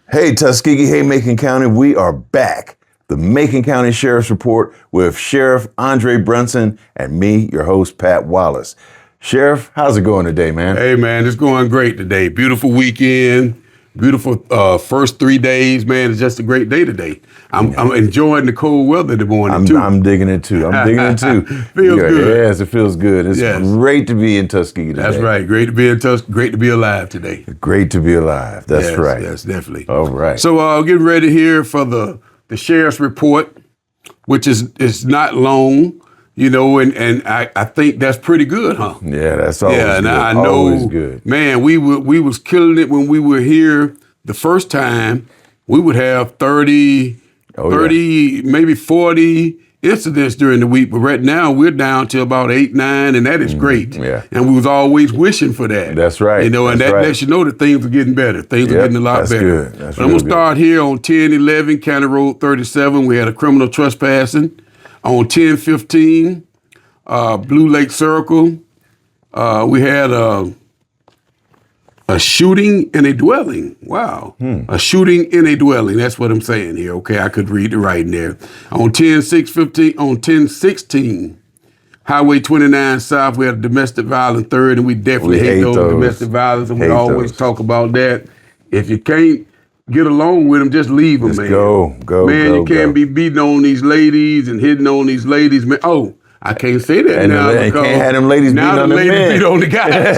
Hey, Tuskegee, hey, Macon County, we are back. The Macon County Sheriff's Report with Sheriff Andre Brunson and me, your host, Pat Wallace. Sheriff, how's it going today, man? Hey, man, it's going great today. Beautiful weekend, beautiful first 3 days, man. It's just a great day today. I'm enjoying the cold weather in the morning, too. I'm digging it, too. Feels good. Yes, it feels good. It's great to be in Tuskegee today. That's right. Great to be in Tuskegee. Great to be alive today. Great to be alive. That's right. Yes, definitely. All right. So getting ready here for the Sheriff's Report, which is not long. You know, and I think that's pretty good, huh? Yeah, that's always good. Yeah, and I know, always good. Man, we was killing it when we were here the first time. We would have 30, maybe 40 incidents during the week, but right now we're down to about 8, 9, and that is great. Yeah. And we was always wishing for that. That's right. You know, and that lets you know that things are getting better. Things are getting a lot better. Good. That's but I'm going to start here on 1011 County Road 37. We had a criminal trespassing. On 1015, Blue Lake Circle, we had a shooting in a dwelling. Wow. A shooting in a dwelling. That's what I'm saying here. Okay, I could read the writing there. On 1016, Highway 29 South, we had a domestic violence third, and we definitely hate those domestic violence, and we always talk about that. If you can't get along with them, just leave them, man. Go. Man, you can't be beating on these ladies and hitting on these ladies, man. Oh, I can't say that now because can't have them ladies now beating the on the ladies men. beat on the guys.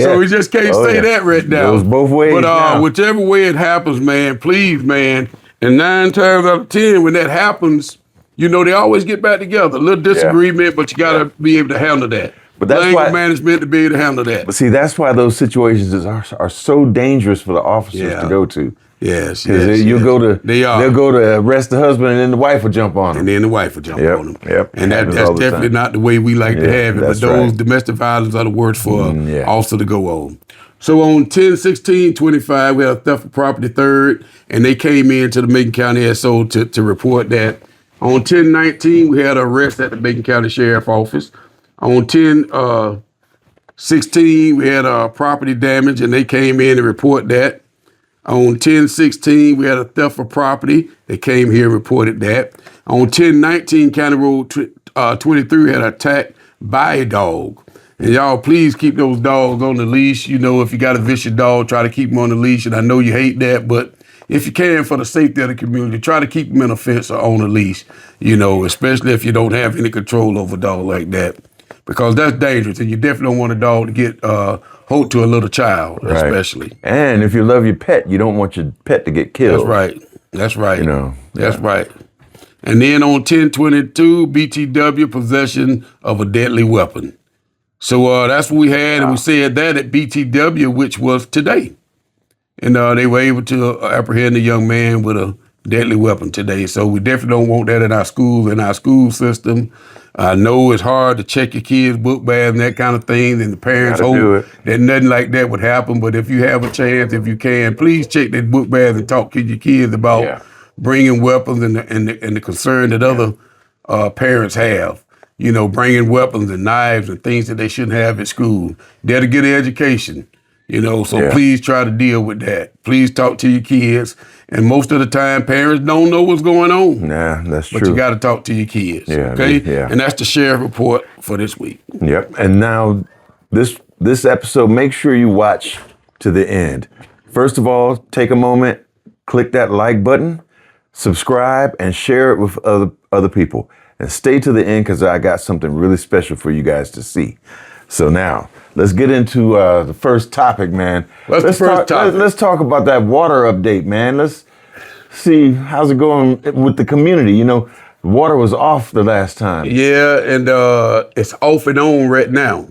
So we just can't say that right now. Goes both ways but now. whichever way it happens, man, please, man. And 9 times out of 10, when that happens, you know, they always get back together. A little disagreement, but you got to be able to handle that. But that's why management to be able to handle that. But see, that's why those situations are so dangerous for the officers to go to. Yes, because they'll go to arrest the husband, and then the wife will jump on them. And then the wife will jump on them. Yep. And that's definitely not the way we like to have it. But those domestic violence are the words for also to go on. So on 10/16/25, we had a theft of property third, and they came into the Macon County SO to report that. On 10/19, we had an arrest at the Macon County Sheriff Office. On 10/16, we had property damage, and they came in and report that. On 10/16, we had a theft of property. They came here and reported that. On 10/19, County Road 23, we had an attack by a dog. And y'all, please keep those dogs on the leash. You know, if you got a vicious dog, try to keep them on the leash. And I know you hate that, but if you can, for the safety of the community, try to keep them in a fence or on a leash, you know, especially if you don't have any control over a dog like that. Because that's dangerous, and you definitely don't want a dog to get hold to a little child, especially. And if you love your pet, you don't want your pet to get killed. That's right. You know, that's right. And then on 10/22, BTW, possession of a deadly weapon. So that's what we had, and we said that at BTW, which was today. And they were able to apprehend a young man with a deadly weapon today. So we definitely don't want that in our schools, in our school system. I know it's hard to check your kids' book bags and that kind of thing, and the parents hope that nothing like that would happen. But if you have a chance, if you can, please check that book bags and talk to your kids about bringing weapons and the concern that other parents have. You know, bringing weapons and knives and things that they shouldn't have at school. They're to get an education. You know, so please try to deal with that. Please talk to your kids. And most of the time, parents don't know what's going on. Nah, that's true. But you got to talk to your kids, okay? And that's the Sheriff Report for this week. Yep. And now, this episode, make sure you watch to the end. First of all, take a moment, click that like button, subscribe, and share it with other people. And stay to the end because I got something really special for you guys to see. So now, let's get into the first topic, man. Let's talk about that water update, man. Let's see how's it going with the community. You know, the water was off the last time. Yeah, and it's off and on right now.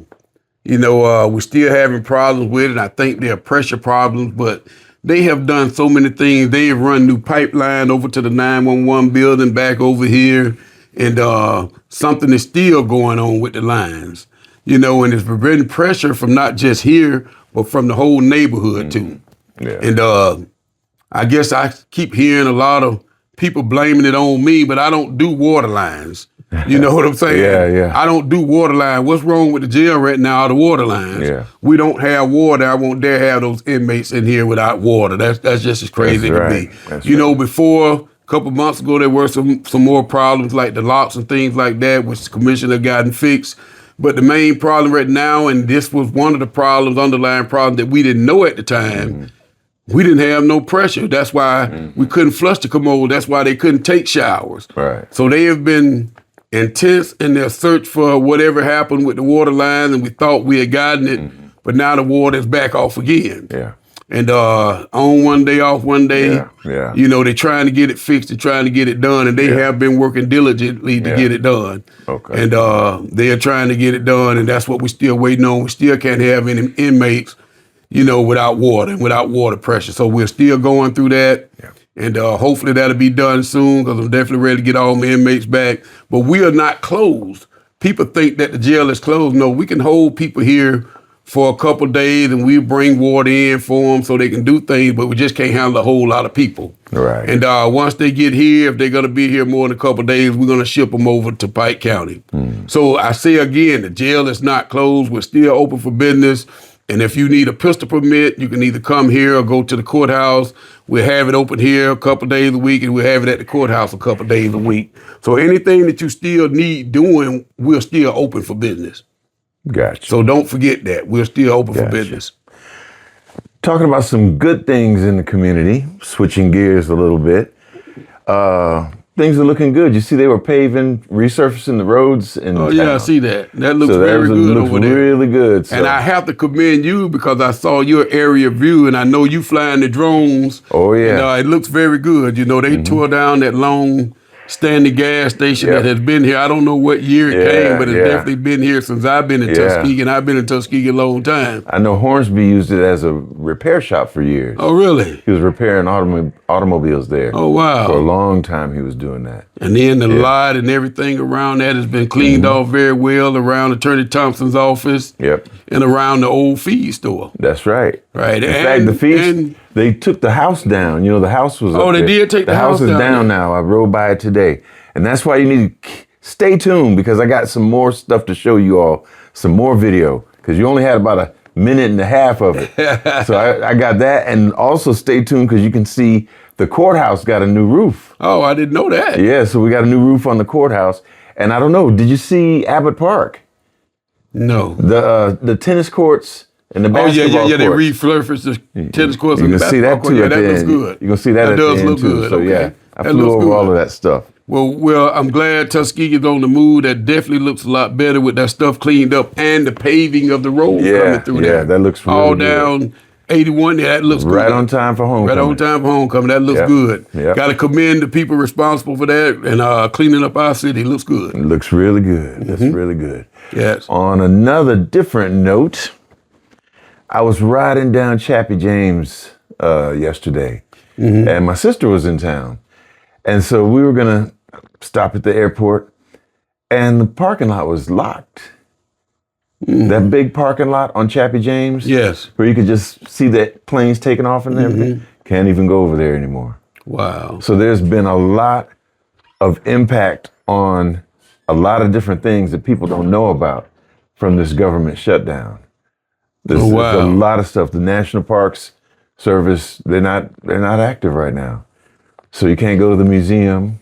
You know, we're still having problems with it. I think there are pressure problems, but they have done so many things. They have run new pipeline over to the 911 building back over here, and something is still going on with the lines. You know, and it's preventing pressure from not just here, but from the whole neighborhood too. Yeah. And I guess I keep hearing a lot of people blaming it on me, but I don't do water lines. You know what I'm saying? Yeah. I don't do water line. What's wrong with the jail right now are the water lines. Yeah. We don't have water. I won't dare have those inmates in here without water. That's just as crazy That's as right. it can be. That's You know, right. before a couple months ago, there were some more problems like the locks and things like that, which the commissioner gotten fixed. But the main problem right now, and this was one of the problems, underlying problems that we didn't know at the time, we didn't have no pressure. That's why we couldn't flush the commode. That's why they couldn't take showers. Right. So they have been intense in their search for whatever happened with the water line, and we thought we had gotten it, but now the water is back off again. Yeah. And on one day, off one day. Yeah. You know, they're trying to get it fixed, they're trying to get it done, and they have been working diligently to get it done. Okay. And they are trying to get it done, and that's what we're still waiting on. We still can't have any inmates, you know, without water and without water pressure. So we're still going through that. Yeah. And hopefully that'll be done soon, because I'm definitely ready to get all my inmates back. But we are not closed. People think that the jail is closed. No, we can hold people here for a couple of days, and we bring water in for them so they can do things, but we just can't handle a whole lot of people. Right. And once they get here, if they're going to be here more than a couple of days, we're going to ship them over to Pike County. So I say again, the jail is not closed. We're still open for business. And if you need a pistol permit, you can either come here or go to the courthouse. We'll have it open here a couple of days a week, and we'll have it at the courthouse a couple of days a week. So anything that you still need doing, we're still open for business. Gotcha. So don't forget that. We're still open for business. Talking about some good things in the community, switching gears a little bit. Things are looking good. You see, they were paving, resurfacing the roads in town. Yeah, I see that. That looks very good looks over there. really good. So. And I have to commend you, because I saw your area view, and I know you flying the drones. Oh, yeah. And, it looks very good. You know, they tore down that long standing gas station that has been here. I don't know what year it came, but it's definitely been here since I've been in Tuskegee, and I've been in Tuskegee a long time. I know Hornsby used it as a repair shop for years. Oh, really? He was repairing automobiles there. Oh, wow. For a long time he was doing that. And then the lot and everything around that has been cleaned off very well, around Attorney Thompson's office. Yep. And around the old feed store. That's right. Right. In fact, the feed, they took the house down. You know, the house was Oh, up they there. did take the house down. The house is down down now. I rode by it today. And that's why you need to stay tuned, because I got some more stuff to show you all, some more video, because you only had about a minute and a half of it. So I got that. And also stay tuned, because you can see the courthouse got a new roof. Oh, I didn't know that. Yeah, so we got a new roof on the courthouse. And I don't know, did you see Abbott Park? No. The tennis courts and the basketball courts. They refurbished the tennis courts. You and can the see that basketball too court. at the That looks end. good. You can see that at the end look too. good. So okay. yeah, I That flew looks over good. all of that stuff. Well, I'm glad Tuskegee's on the move. That definitely looks a lot better with that stuff cleaned up, and the paving of the road coming through there. Yeah, that looks really all good. down 81. That looks good. Right on time for homecoming. Right on time for homecoming. That looks good. Yep. Got to commend the people responsible for that and cleaning up our city. Looks good. It looks really good. That's really good. Yes. On another different note, I was riding down Chappie James yesterday, and my sister was in town. And so we were going to stop at the airport, and the parking lot was locked. That big parking lot on Chappie James, Yes. where you could just see the planes taking off and everything, can't even go over there anymore. Wow. So there's been a lot of impact on a lot of different things that people don't know about from this government shutdown. There's a lot of stuff. The National Parks Service, they're not active right now. So you can't go to the museum.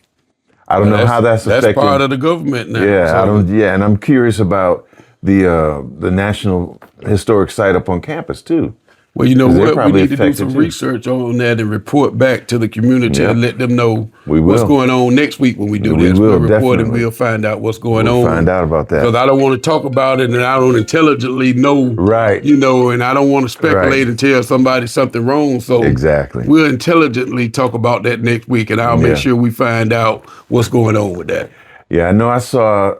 I don't know how that's affecting. That's part of the government now. Yeah, and I'm curious about the National Historic Site up on campus too. Well, you know 'Cause they're what? We probably need to do affected some too. research on that and report back to the community and let them know We what's will. going on next week when we do We this. will, We'll report and definitely. we'll find out what's going We'll on. find out about that. Because I don't want to talk about it and I don't intelligently know, Right. you know, and I don't want to speculate Right. and tell somebody something wrong. So Exactly. we'll intelligently talk about that next week, and I'll make sure we find out what's going on with that. Yeah, I know. I saw.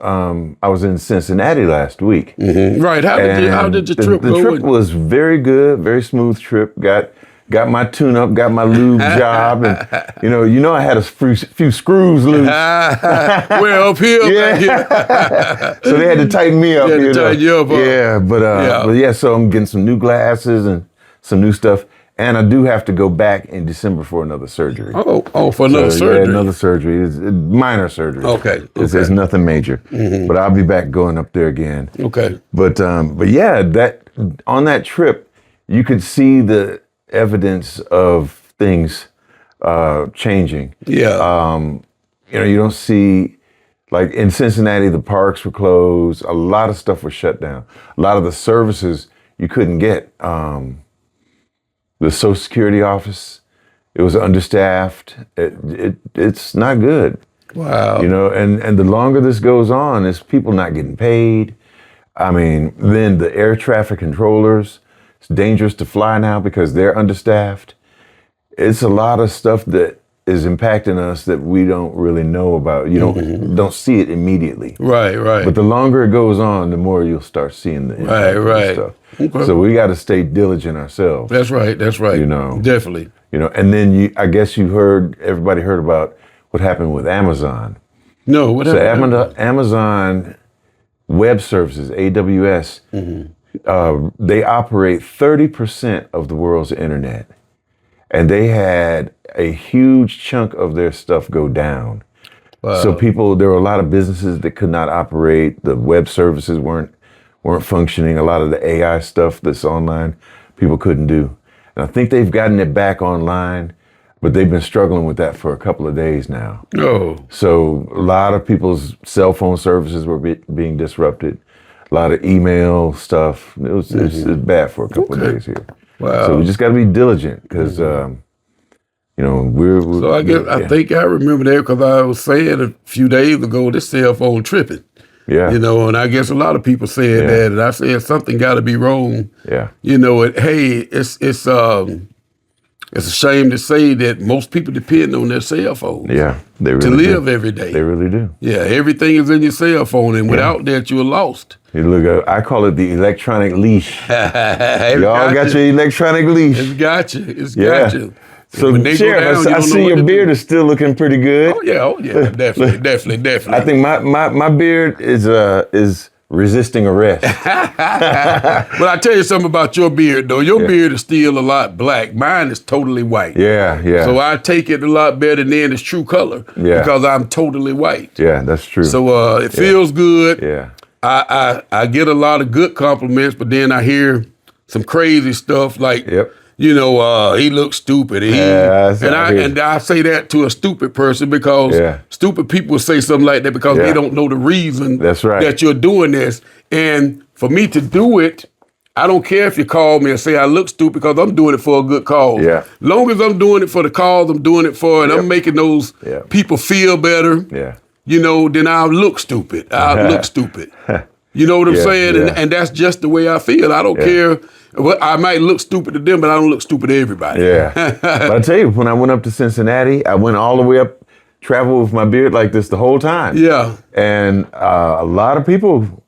I was in Cincinnati last week. Right. How did your trip The go? trip was very good, very smooth trip. Got my tune-up, got my lube job, and you know I had a few screws loose. Well, up here. Yeah. So they had to tighten me up. They had to tighten you up, huh? Yeah, but yeah, so I'm getting some new glasses and some new stuff. And I do have to go back in December for another surgery. For another surgery. Yeah, another surgery. It's minor surgery. Okay. It's nothing major. But I'll be back going up there again. Okay. But yeah, that on that trip, you could see the evidence of things changing. Yeah. You don't see, like in Cincinnati, the parks were closed. A lot of stuff was shut down. A lot of the services you couldn't get. The Social Security office, it was understaffed. It's not good. Wow. And the longer this goes on, it's people not getting paid. I mean, then the air traffic controllers, it's dangerous to fly now because they're understaffed. It's a lot of stuff that is impacting us that we don't really know about. You don't see it immediately. Right. But the longer it goes on, the more you'll start seeing the impact of this stuff. Okay. So we got to stay diligent ourselves. That's right. Definitely. And then I guess everybody heard about what happened with Amazon. No, what happened? So Amazon Web Services, AWS, they operate 30% of the world's internet. And they had a huge chunk of their stuff go down. Wow. So there were a lot of businesses that could not operate. The web services weren't functioning. A lot of the AI stuff that's online, people couldn't do. And I think they've gotten it back online, but they've been struggling with that for a couple of days now. Oh. So a lot of people's cell phone services were being disrupted. A lot of email stuff. It's bad for a couple of days here. Wow. So we just got to be diligent because, we're. So I think I remember that because I was saying a few days ago, this cell phone tripping. Yeah. And I guess a lot of people said that, and I said something got to be wrong. Yeah. It's a shame to say that most people depend on their cell phones. Yeah, they really to live every day. They really do. Yeah, everything is in your cell phone, and without that, you're lost. I call it the electronic leash. Y'all got your electronic leash. It's got you. So, Sheriff, I see your beard is still looking pretty good. Oh yeah, definitely. I think my beard is resisting arrest. But I tell you something about your beard, though. Your beard is still a lot black. Mine is totally white. Yeah. So I take it a lot better than its true color because I'm totally white. Yeah, that's true. So it feels good. Yeah. I get a lot of good compliments, but then I hear some crazy stuff like, he looks stupid. And I say that to a stupid person because stupid people say something like that because they don't know the reason that you're doing this. And for me to do it, I don't care if you call me and say I look stupid because I'm doing it for a good cause. Yeah. Long as I'm doing it for the cause I'm doing it for, and I'm making those people feel better, then I'll look stupid. I'll look stupid. You know what I'm saying? Yeah. And that's just the way I feel. I don't care. I might look stupid to them, but I don't look stupid to everybody. Yeah. But I tell you, when I went up to Cincinnati, I went all the way up, traveled with my beard like this the whole time. Yeah. And a lot of people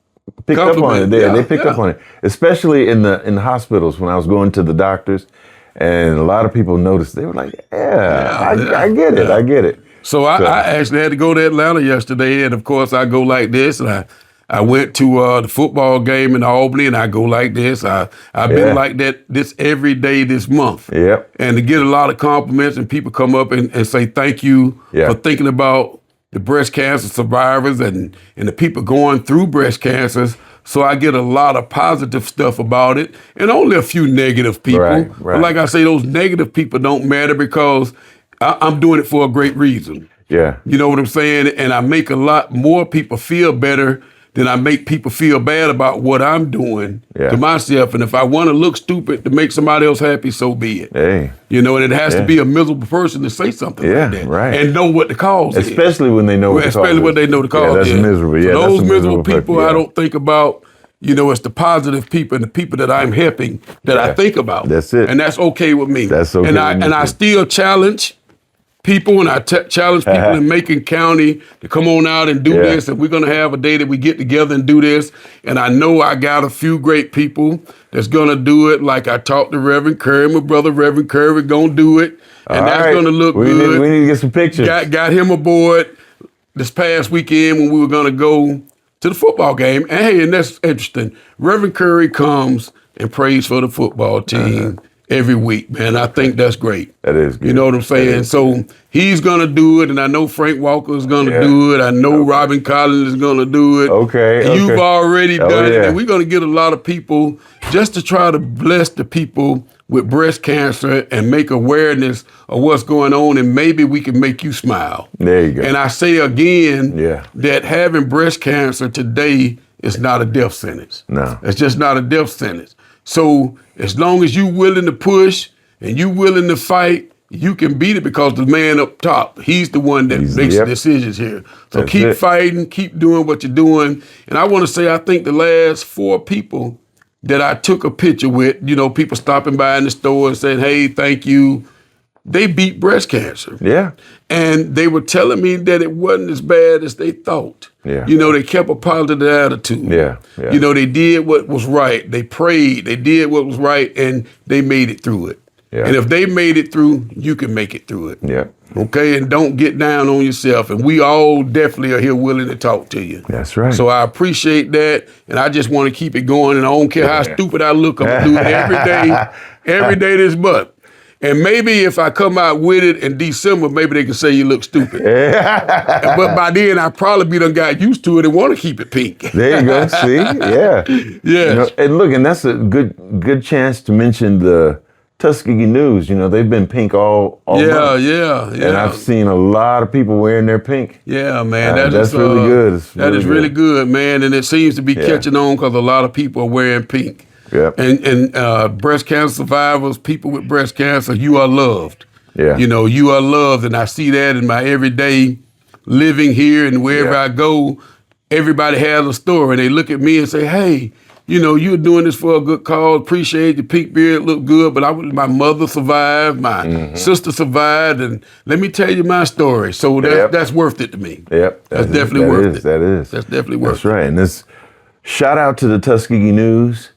picked up on it. They picked up on it, especially in the hospitals when I was going to the doctors. And a lot of people noticed. They were like, I get it. I get it. So I actually had to go to Atlanta yesterday. And, of course, I go like this. And I went to the football game in Albany, and I go like this. I've been like that this every day this month. Yep. And to get a lot of compliments, and people come up and say thank you for thinking about the breast cancer survivors and the people going through breast cancers. So I get a lot of positive stuff about it, and only a few negative people. Right. But like I say, those negative people don't matter because I'm doing it for a great reason. Yeah. You know what I'm saying? And I make a lot more people feel better than I make people feel bad about what I'm doing to myself. And if I want to look stupid to make somebody else happy, so be it. Hey. And it has to be a miserable person to say something like that. Right. And know what the cause is. Especially when they know what the cause is. Especially when they know the cause is. That's miserable. Yeah, so those miserable people, I don't think about, it's the positive people and the people that I'm helping that I think about. That's it. And that's okay with me. That's okay And I still challenge people, and I challenge people in Macon County to come on out and do this. And we're going to have a day that we get together and do this. And I know I got a few great people that's going to do it. Like I talked to Reverend Curry, my brother Reverend Curry, going to do it. And that's going to look good. We need to get some pictures. Got him aboard this past weekend when we were going to go to the football game. And hey, and that's interesting. Reverend Curry comes and prays for the football team. every week, man. I think that's great. That is good. You know what I'm saying? So he's going to do it, and I know Frank Walker is going to do it. I know Robin Collins is going to do it. Okay. You've already done it, yeah. and we're going to get a lot of people just to try to bless the people with breast cancer and make awareness of what's going on, and maybe we can make you smile. There you go. And I say again Yeah. that having breast cancer today is not a death sentence. No. It's just not a death sentence. So as long as you're willing to push and you're willing to fight, you can beat it because the man up top, he's the one that makes the decisions here. So That's keep it. fighting, keep doing what you're doing. And I want to say, I think the last 4 people that I took a picture with, you know, people stopping by in the store and saying, hey, thank you, they beat breast cancer. Yeah. And they were telling me that it wasn't as bad as they thought. Yeah. You know, they kept a positive attitude. Yeah. Yeah. You know, they did what was right. They prayed. They did what was right, and they made it through it. Yeah. And if they made it through, you can make it through it. Yeah. Okay? And don't get down on yourself. And we all definitely are here willing to talk to you. That's right. So I appreciate that, and I just want to keep it going, and I don't care how stupid I look, I'm going to do it every day this month. And maybe if I come out with it in December, maybe they can say you look stupid. But by then, I probably done got used to it and want to keep it pink. There you go. See? Yeah. Yes. You know, and look, and that's a good chance to mention the Tuskegee News. You know, they've been pink all month. Yeah. And I've seen a lot of people wearing their pink. Yeah, man. That's really good. That is really good, man. And it seems to be catching on because a lot of people are wearing pink. Yep. And breast cancer survivors, people with breast cancer, you are loved. Yeah. You know, you are loved, and I see that in my everyday living here and wherever I go. Everybody has a story, and they look at me and say, hey, you know, you're doing this for a good cause. Appreciate the pink beard, look good, but my mother survived, my sister survived, and let me tell you my story. So that's worth it to me. Yep. That's definitely worth it. That is. That's definitely worth it. That's right. And this shout out to the Tuskegee News.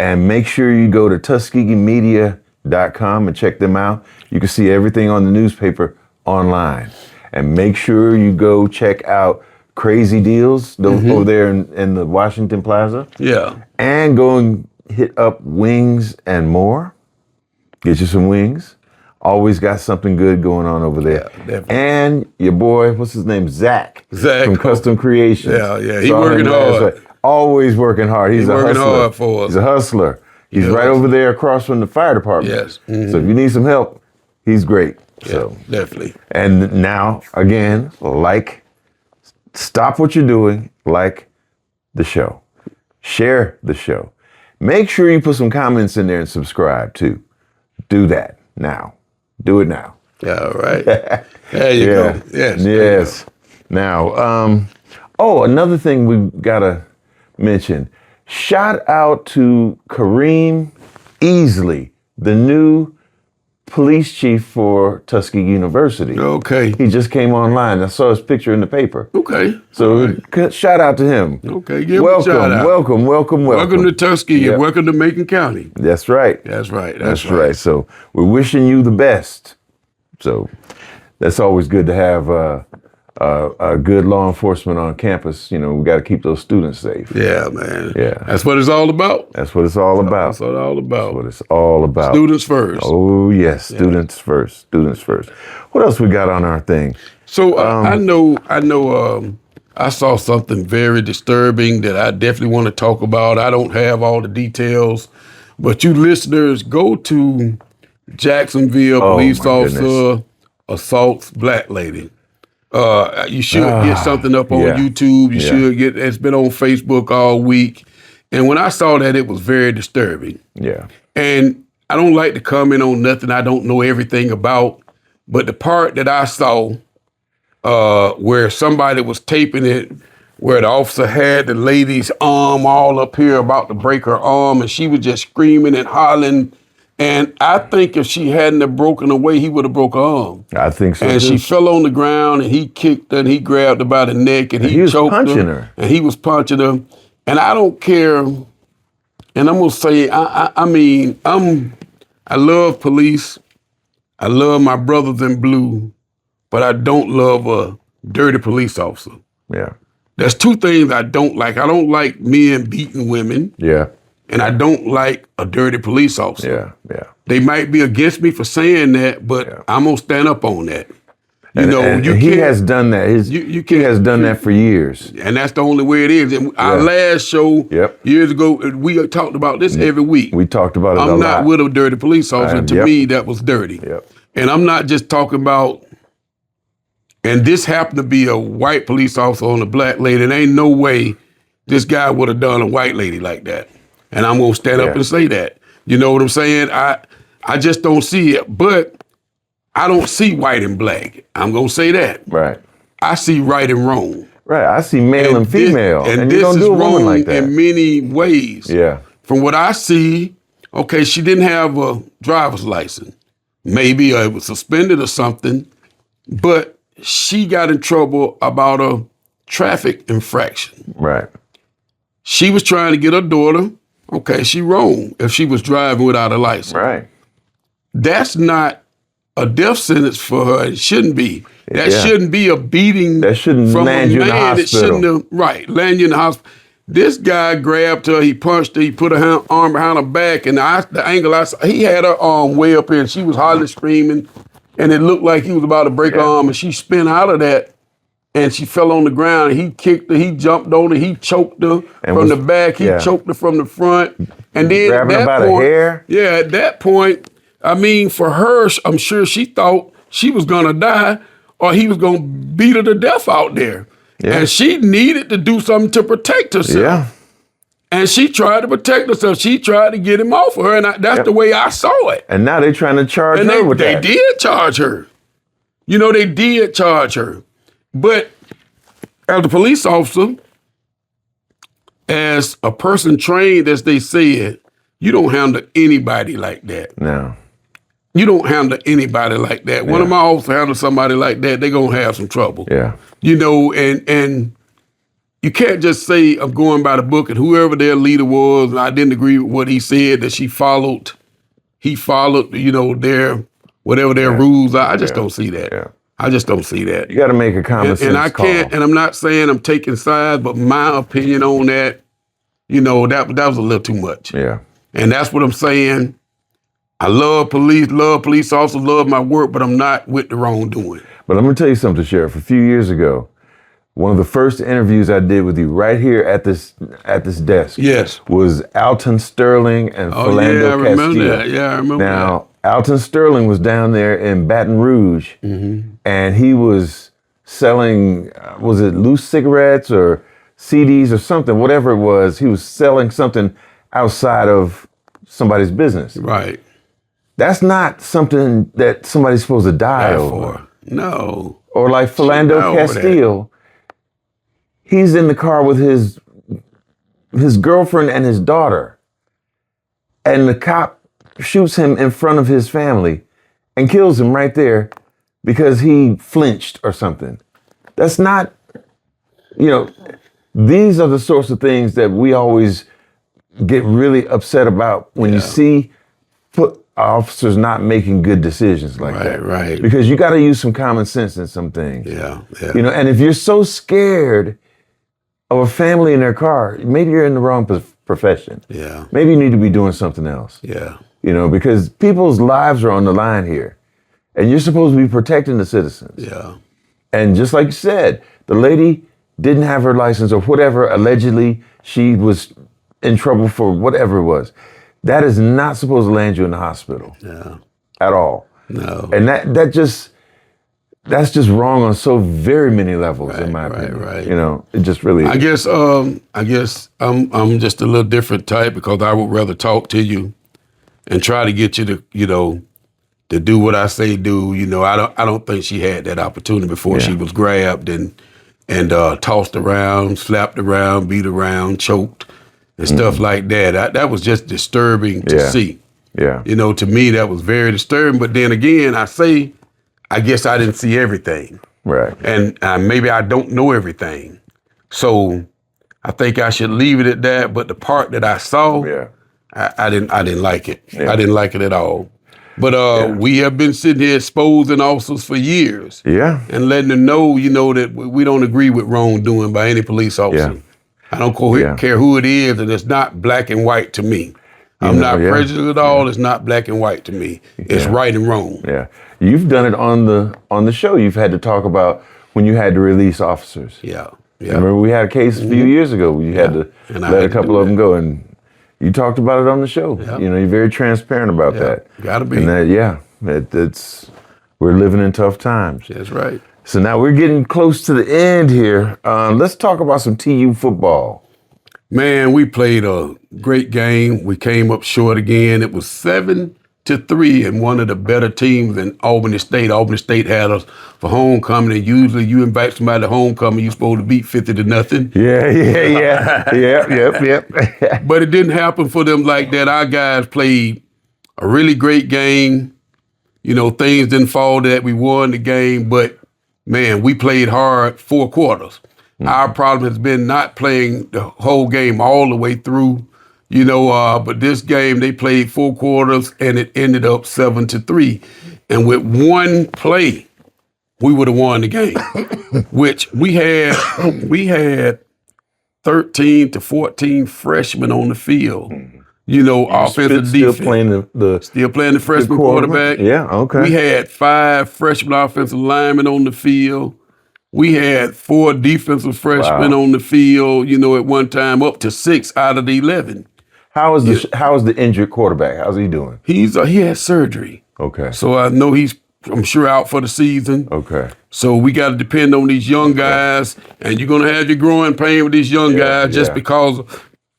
And make sure you go to TuskegeeMedia.com and check them out. You can see everything on the newspaper online. And make sure you go check out Crazy Deals over there in the Washington Plaza. Yeah. And go and hit up Wings and More. Get you some wings. Always got something good going on over there. Yeah, definitely. And your boy, what's his name? Zach. Zach. From Custom Creations. Yeah. He's working hard. Always working hard. He's a working hustler. hard for us. He's a hustler. He's right over there across from the fire department. Yes. So if you need some help, he's great. Yeah, So definitely. And now again, stop what you're doing, like the show, share the show. Make sure you put some comments in there and subscribe too. Do that now. Do it now. Yeah, all right. There you go. Yes. Yes. Now, another thing we've got to mention. Shout out to Kareem Easley, the new police chief for Tuskegee University. Okay. He just came online. I saw his picture in the paper. Okay. So shout out to him. Okay. Give him a shout out. Welcome. Welcome to Tuskegee and welcome to Macon County. That's right. That's right. That's right. So we're wishing you the best. So that's always good to have a good law enforcement on campus. You know, we got to keep those students safe. Yeah, man. Yeah. That's what it's all about. That's what it's all about. That's what it's all about. That's what it's all about. Students first. Oh, yes. Students first. Students first. What else we got on our thing? So I know. I saw something very disturbing that I definitely want to talk about. I don't have all the details, but you listeners, go to Jacksonville police officer assaults black lady. You should get something up on YouTube. You should get. It's been on Facebook all week, and when I saw that, it was very disturbing. Yeah. And I don't like to comment on nothing I don't know everything about, but the part that I saw where somebody was taping it, where the officer had the lady's arm all up here about to break her arm, and she was just screaming and hollering. And I think if she hadn't have broken away, he would have broke her arm. I think so. And too. she fell on the ground, and he kicked her, and he grabbed her by the neck, and he was choked punching her. And he was punching her. And I don't care. And I'm gonna say, I mean, I love police. I love my brothers in blue, but I don't love a dirty police officer. Yeah. There's two things I don't like. I don't like men beating women. Yeah. And I don't like a dirty police officer. Yeah. They might be against me for saying that, but I'm gonna stand up on that. And he has done that. He has done that for years. And that's the only way it is. And our last show years ago, we talked about this every week. We talked about it a lot. I'm not with a dirty police officer. To me, that was dirty. And I'm not just talking about, and this happened to be a white police officer on a black lady. There ain't no way this guy would have done a white lady like that. And I'm gonna stand up and say that. You know what I'm saying? I just don't see it. But I don't see white and black. I'm gonna say that. Right. I see right and wrong. Right. I see male and female. And you this don't is do a woman wrong like that. in many ways. Yeah. From what I see, okay, she didn't have a driver's license. Maybe it was suspended or something, but she got in trouble about a traffic infraction. Right. She was trying to get her daughter. Okay, she wrong if she was driving without a license. Right. That's not a death sentence for her. It shouldn't be. That shouldn't be a beating. That shouldn't from land a you in the man. hospital. It shouldn't have, land you in the hospital. This guy grabbed her, he punched her, he put her arm behind her back, and the angle I saw, he had her arm way up here, and she was hardly screaming, and it looked like he was about to break her arm, and she spun out of that, and she fell on the ground, and he kicked her, he jumped on her, he choked her from the back, he choked her from the front, and then grabbing her by the hair. Yeah, at that point, I mean, for her, I'm sure she thought she was gonna die, or he was gonna beat her to death out there. Yeah. And she needed to do something to protect herself. Yeah. And she tried to protect herself. She tried to get him off of her, and that's the way I saw it. And now they're trying to charge her with that. They did charge her. You know, they did charge her. But as a police officer, as a person trained, as they said, you don't handle anybody like that. No. You don't handle anybody like that. One of my officers handle somebody like that, they're going to have some trouble. Yeah. You know, and you can't just say, I'm going by the book, and whoever their leader was, and I didn't agree with what he said, that he followed, you know, whatever their rules are. I just don't see that. Yeah. I just don't see that. You got to make a common sense and I can't, call. and I'm not saying I'm taking sides, but my opinion on that, you know, that was a little too much. Yeah. And that's what I'm saying. I love police officers, love my work, but I'm not with the wrongdoing. But I'm going to tell you something, Sheriff. A few years ago, one of the first interviews I did with you right here at this desk was Alton Sterling and Philando Castillo. I remember that. Now, Alton Sterling was down there in Baton Rouge, and he was selling, was it loose cigarettes or CDs or something, whatever it was. He was selling something outside of somebody's business. Right. That's not something that somebody's supposed to die over. No. Or like Philando Castillo, he's in the car with his girlfriend and his daughter, and the cop shoots him in front of his family and kills him right there because he flinched or something. That's not, you know, these are the sorts of things that we always get really upset about when you see officers not making good decisions like that. Right. Because you got to use some common sense in some things. Yeah. You know, and if you're so scared of a family in their car, maybe you're in the wrong profession. Yeah. Maybe you need to be doing something else. Yeah. You know, because people's lives are on the line here, and you're supposed to be protecting the citizens. Yeah. And just like you said, the lady didn't have her license or whatever. Allegedly, she was in trouble for whatever it was. That is not supposed to land you in the hospital. Yeah. At all. No. And that's just wrong on so very many levels, in my opinion. Right. You know, it just really is. I guess I'm just a little different type because I would rather talk to you and try to get you to, you know, to do what I say do. You know, I don't think she had that opportunity before she was grabbed and tossed around, slapped around, beat around, choked. And stuff like that. That was just disturbing to see. Yeah. You know, to me, that was very disturbing. But then again, I guess I didn't see everything. Right. And maybe I don't know everything. So I think I should leave it at that. But the part that I saw, I didn't like it. I didn't like it at all. But we have been sitting here exposing officers for years. Yeah. And letting them know, you know, that we don't agree with wrongdoing by any police officer. Yeah. I don't care who it is, and it's not black and white to me. I'm not prejudiced at all. It's not black and white to me. It's right and wrong. Yeah. You've done it on the show. You've had to talk about when you had to release officers. Yeah. Remember we had a case a few years ago where you had to let a couple of them go, and you talked about it on the show. Yeah. You're very transparent about that. Gotta be. And that, we're living in tough times. That's right. So now we're getting close to the end here. Let's talk about some TU football. Man, we played a great game. We came up short again. It was 7-3 and one of the better teams in Albany State. Albany State had us for homecoming, and usually you invite somebody to homecoming, you're supposed to beat 50-0. Yep. But it didn't happen for them like that. Our guys played a really great game. Things didn't fall that we won the game, but man, we played hard 4 quarters. Our problem has been not playing the whole game all the way through, but this game they played 4 quarters and it ended up 7-3. And with one play, we would have won the game, which we had 13 to 14 freshmen on the field. Offensive defense. Still playing the freshman quarterback. Yeah, okay. We had 5 freshman offensive linemen on the field. We had 4 defensive freshmen on the field, at one time, up to 6 out of the 11. How is the injured quarterback? How's he doing? He had surgery. Okay. So I know I'm sure out for the season. Okay. So we got to depend on these young guys, and you're going to have your growing pain with these young guys just because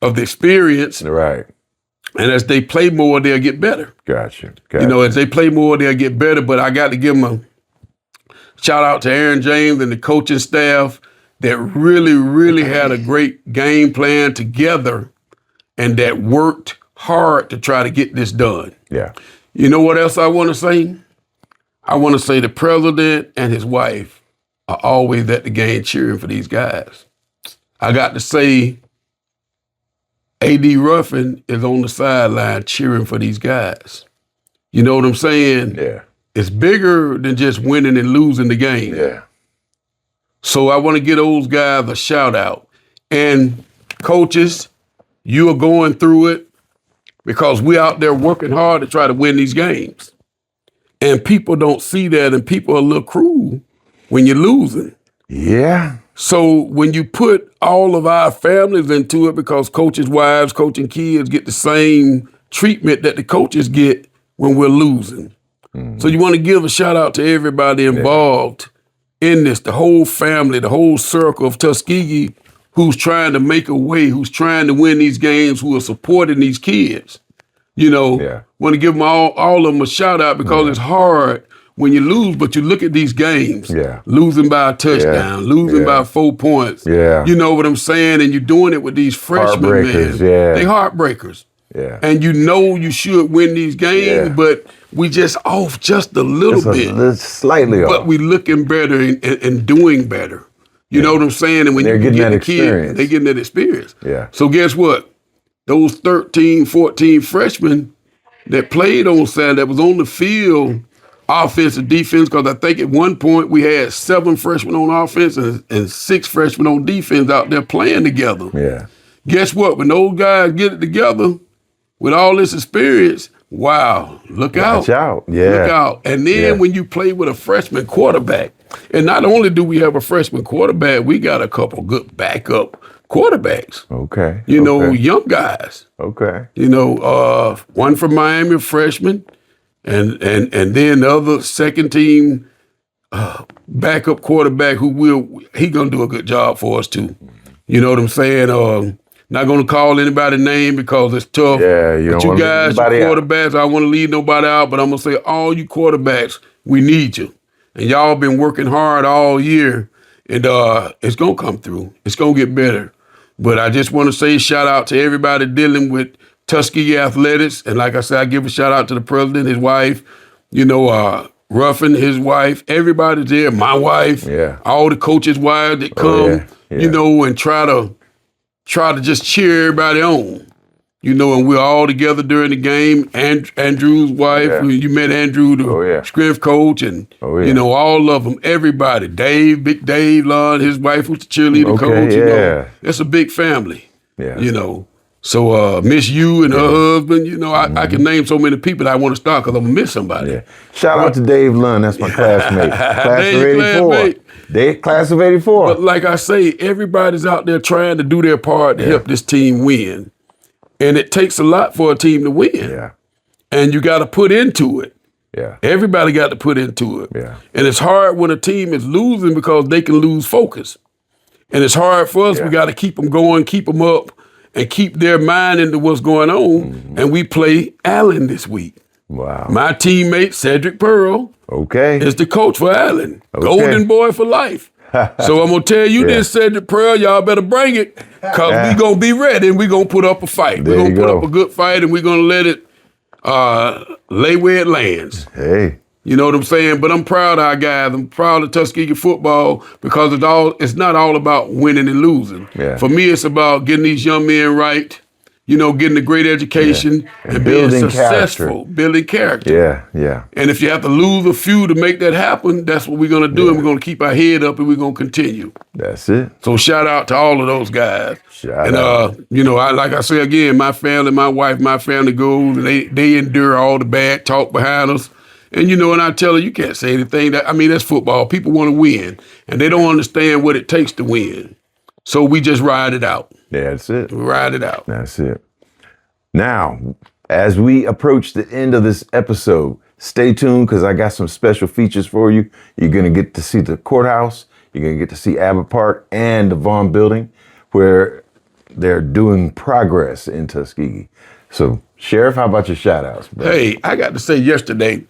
of the experience. Right. And as they play more, they'll get better. Gotcha. As they play more, they'll get better. But I got to give them a shout out to Aaron James and the coaching staff that really, really had a great game plan together and that worked hard to try to get this done. Yeah. You know what else I want to say? I want to say the president and his wife are always at the game cheering for these guys. I got to say, A.D. Ruffin is on the sideline cheering for these guys. You know what I'm saying? Yeah. It's bigger than just winning and losing the game. Yeah. So I want to give those guys a shout out. And coaches, you are going through it because we're out there working hard to try to win these games. And people don't see that, and people are a little cruel when you're losing. Yeah. So when you put all of our families into it, because coaches' wives, coaching kids get the same treatment that the coaches get when we're losing. So you want to give a shout out to everybody involved in this, the whole family, the whole circle of Tuskegee, who's trying to make a way, who's trying to win these games, who are supporting these kids. Want to give them all of them a shout out because it's hard when you lose, but you look at these games, losing by a touchdown, losing by 4 points. Yeah. You know what I'm saying? And you're doing it with these freshmen, man. They heartbreakers. Yeah. And you should win these games, but we just off just a little bit. Slightly off. But we looking better and doing better. You know what I'm saying? And when they're getting that experience. They're getting that experience. Yeah. So guess what? Those 13, 14 freshmen that played on Saturday, that was on the field, offense and defense, because I think at one point we had 7 freshmen on offense and 6 freshmen on defense out there playing together. Yeah. Guess what? When those guys get it together with all this experience, wow, look out. Watch out. Yeah. Look out. And then when you play with a freshman quarterback, and not only do we have a freshman quarterback, we got a couple good backup quarterbacks. Okay. Young guys. Okay. One from Miami, a freshman, and then the other second team backup quarterback he gonna do a good job for us too. You know what I'm saying? Not gonna call anybody's name because it's tough. Yeah, you don't you want guys, you quarterbacks, I don't want to leave nobody out, but I'm gonna say all you quarterbacks, we need you. And y'all been working hard all year, and it's gonna come through. It's gonna get better. But I just want to say shout out to everybody dealing with Tuskegee athletics. And like I said, I give a shout out to the president, his wife, Ruffin, his wife, everybody's there, my wife, all the coaches' wives that come, and try to just cheer everybody on. You know, and we're all together during the game. Andrew's wife, you met Andrew, the strength coach, and you know, all of them, everybody. Dave, Big Dave, Lon, his wife was the cheerleader coach. You know, it's a big family. Yeah. You know, so Miss Yu and her husband. You know, I can name so many people that I want to start because I'm gonna miss somebody. Yeah. Shout out to Dave Lund. That's my classmate. Class of '84. Class of '84. But like I say, everybody's out there trying to do their part to help this team win. And it takes a lot for a team to win. Yeah. And you got to put into it. Yeah. Everybody got to put into it. Yeah. And it's hard when a team is losing because they can lose focus. And it's hard for us. We got to keep them going, keep them up, and keep their mind into what's going on. Mm-hmm. And we play Allen this week. Wow. My teammate, Cedric Pearl, is the coach for Allen. Golden boy for life. So I'm going to tell you this, Cedric Pearl, y'all better bring it because we going to be ready and we going to put up a fight. We're going to put up a good fight and we're going to let it lay where it lands. Hey. You know what I'm saying? But I'm proud of our guys. I'm proud of Tuskegee football because it's not all about winning and losing. Yeah. For me, it's about getting these young men right, you know, getting a great education and being successful, building character. Yeah, yeah. And if you have to lose a few to make that happen, that's what we're going to do. And we're going to keep our head up and we're going to continue. That's it. So shout out to all of those guys. Shout out. You know, like I say again, my family, my wife, my family goes and they endure all the bad talk behind us. And you know, and I tell her, you can't say anything. That's football. People want to win. And they don't understand what it takes to win. So we just ride it out. Yeah, that's it. We ride it out. That's it. Now, as we approach the end of this episode, stay tuned because I got some special features for you. You're going to get to see the courthouse. You're going to get to see Abbott Park and the Vaughn building where they're doing progress in Tuskegee. So, Sheriff, how about your shout outs, bro? Hey, I got to say yesterday,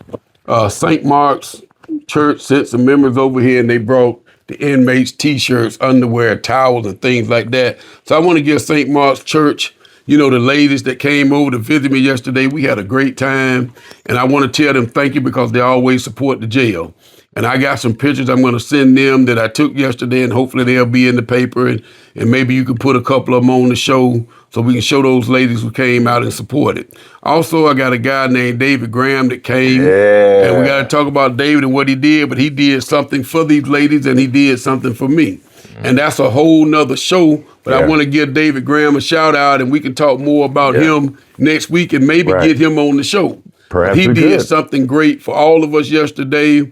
St. Mark's Church sent some members over here and they brought the inmates T-shirts, underwear, towels, and things like that. So I want to give St. Mark's Church, you know, the ladies that came over to visit me yesterday, we had a great time. And I want to tell them thank you because they always support the jail. And I got some pictures I'm going to send them that I took yesterday, and hopefully they'll be in the paper. And maybe you could put a couple of them on the show so we can show those ladies who came out and supported. Also, I got a guy named David Graham that came. Yeah. And we got to talk about David and what he did, but he did something for these ladies and he did something for me. And that's a whole nother show, but I want to give David Graham a shout out and we can talk more about him next week and maybe get him on the show. Perhaps he did something great for all of us yesterday.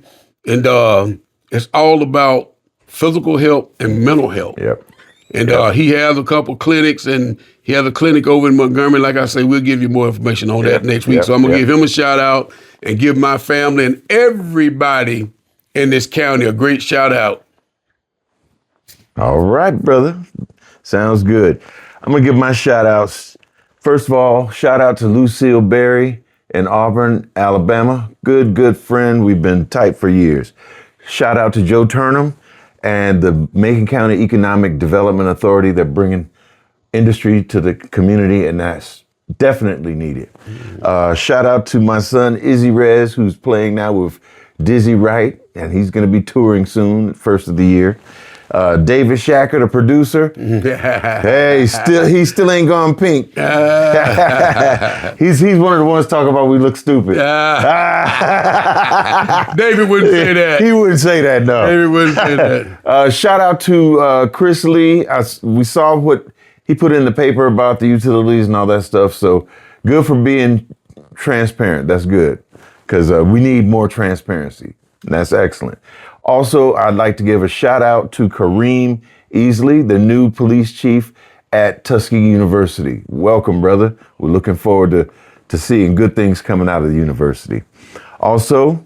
And it's all about physical health and mental health. Yep. And he has a couple clinics, and he has a clinic over in Montgomery. Like I say, we'll give you more information on that next week. So I'm going to give him a shout out and give my family and everybody in this county a great shout out. All right, brother. Sounds good. I'm going to give my shout outs. First of all, shout out to Lucille Berry in Auburn, Alabama. Good friend. We've been tight for years. Shout out to Joe Turnham and the Macon County Economic Development Authority. They're bringing industry to the community, and that's definitely needed. Shout out to my son, Izzy Rez, who's playing now with Dizzy Wright, and he's going to be touring soon, first of the year. David Shacker, the producer. Hey, he still ain't gone pink. He's one of the ones talking about we look stupid. David wouldn't say that. He wouldn't say that, no. David wouldn't say that. Shout out to Chris Lee. We saw what he put in the paper about the utilities and all that stuff. So good for being transparent. That's good because we need more transparency. That's excellent. Also, I'd like to give a shout out to Kareem Easley, the new police chief at Tuskegee University. Welcome, brother. We're looking forward to seeing good things coming out of the university. Also,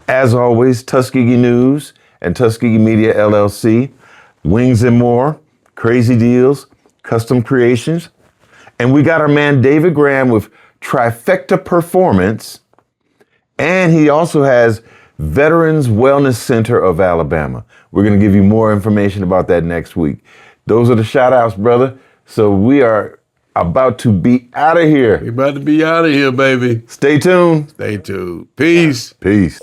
as always, Tuskegee News and Tuskegee Media LLC, Wings and More, Crazy Deals, Custom Creations. And we got our man David Graham with Trifecta Performance. And he also has Veterans Wellness Center of Alabama. We're going to give you more information about that next week. Those are the shout outs, brother. So we are about to be out of here. We're about to be out of here, baby. Stay tuned. Stay tuned. Peace. Peace.